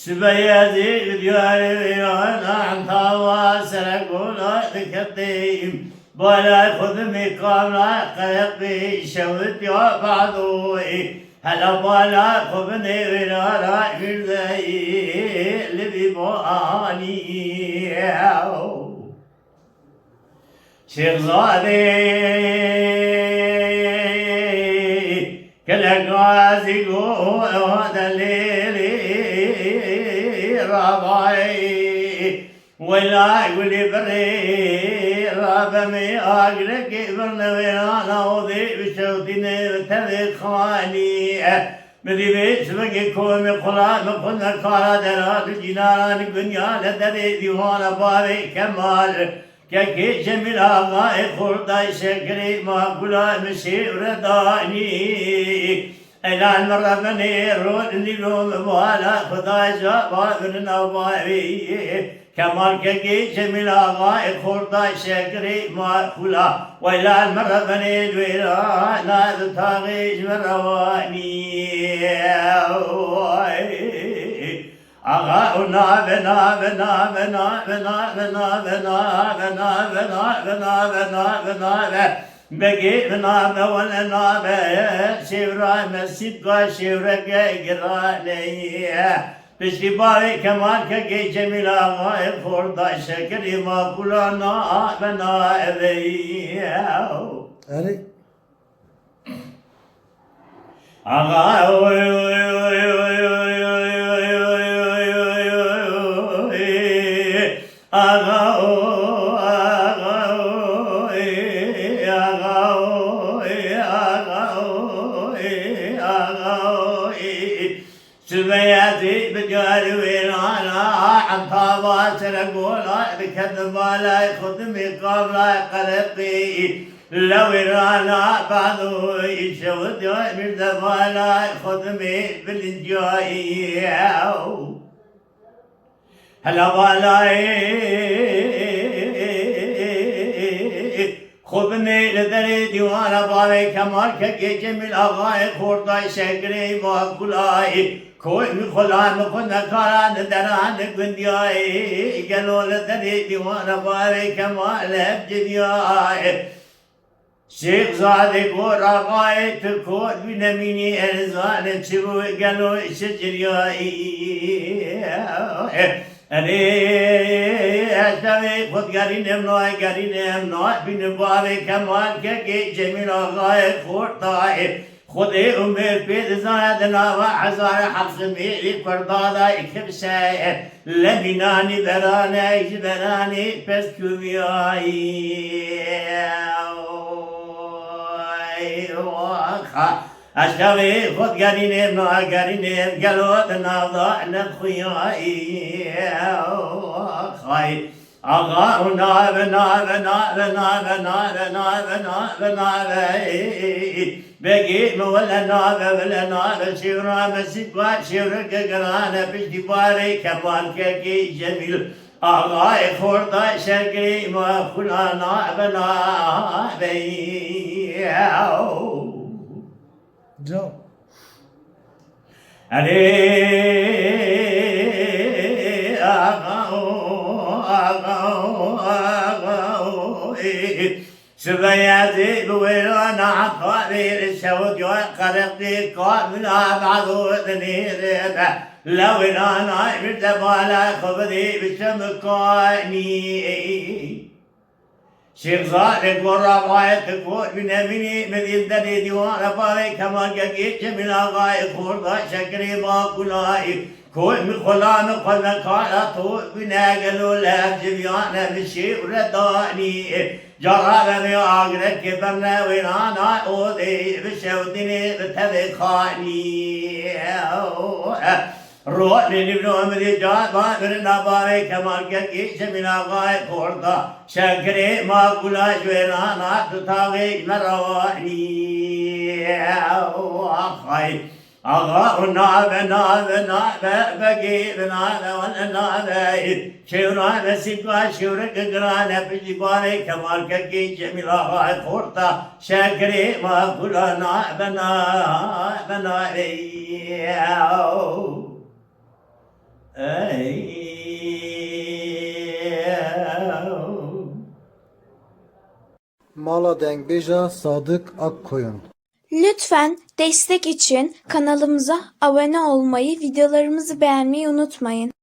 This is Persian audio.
سبيازي دياري عن تواصل قولا ذكرتيم ولا خذ مقام لا قلبي شوت يا بعضوي هلا ولا خذني ولا راح زي اللي بيباني شيخ زادي كل غازي قوة الليل رباي ولا يقولي بري ربمي أقلك برنويانا وذي بشوتيني بتذي خاني مدي بيش بقي كومي قرآن مقلنا كارا درات الجنان الدنيا لدري ديوانا باري كمال كي جميل آغاي خرداي شكري ما قلا مشير رداني إلان مربني رود نيلوم بوالا خداي جابا نوباوي كمال كي جميل آغاي خرداي شكري ما قلا وإلان مربني دويرا ناد تاغيج مرواني آغا بنا بنا بنا بنا بنا بنا بنا بنا بنا بنا بنا بنا بقي بنا ولنا شورا مسجد شورا قراني بشي باري كمان كي جميل آغا خوردا شكري ما كلنا بنا ذي آغا سبياتي بجاري ويرانا عن طابات رقولا بكذب لا يخدمي قبل قلبي لو يرانا بعضو يشود من لا يخدمي بالجاي هلا بالاي خذني لدري ديوانا باري كمال كي جميل آغاي خورتاي شكري باكولاي كوي مخلان مخنا كاران دران قندياي قالوا لدري ديوانا باري كمال بجدياي شيخ زادي قور آغاي تكور بنميني أرزان تشبو قالوا شجرياي أشتغل خود قرينم نوع بنباري كمال كي جميل آغاي خورتاي خودی عمر پید زادنا و عزار حفظ میری پردادا اکبسه لبنانی برانه جبرانی پس کمیایی اشتغی خود گرینم نا گرینم گلود نادا نخویایی خواهی آغا ناب ناب ناب ناب ناب ناب ناب ناب بقي ولا ناب ولا ناب شورا مسجد شورا قرانه بجدي باري كمان كي جميل آغا خوردا شكري ما خلا ناب ناب جو سبياتي بويلونا عطاري الشوق وقرقتي قابلها بعضو ذنيرنا لو انا مرتبالا خبدي بشمكاني شيخ زادك والرباية تكون بنميني مدين دني ديوان رباي كمان قاقيت جميل آغاي خوردا شكري باكولاي كل مخلان قلنا كاراتو بناقلو لاب جبيانا بشي ورداني جرابني آقرك كبرنا ويرانا أوذي بشودني بتذخاني روح للبنوم ذي جابا برنا باري كمال كركي شمنا غاية خورتا شكري ما قلا جوينا نات تاغي مرواني أخي أغا ناب بقي بناب والناب شورا بسيقا شورك قرانا بجيباري كمال كركي جميلا غاية خورتا شكري ما قلا ناب Mala Dengbeja Sadık Akkoyun. Lütfen destek için kanalımıza abone olmayı, videolarımızı beğenmeyi unutmayın.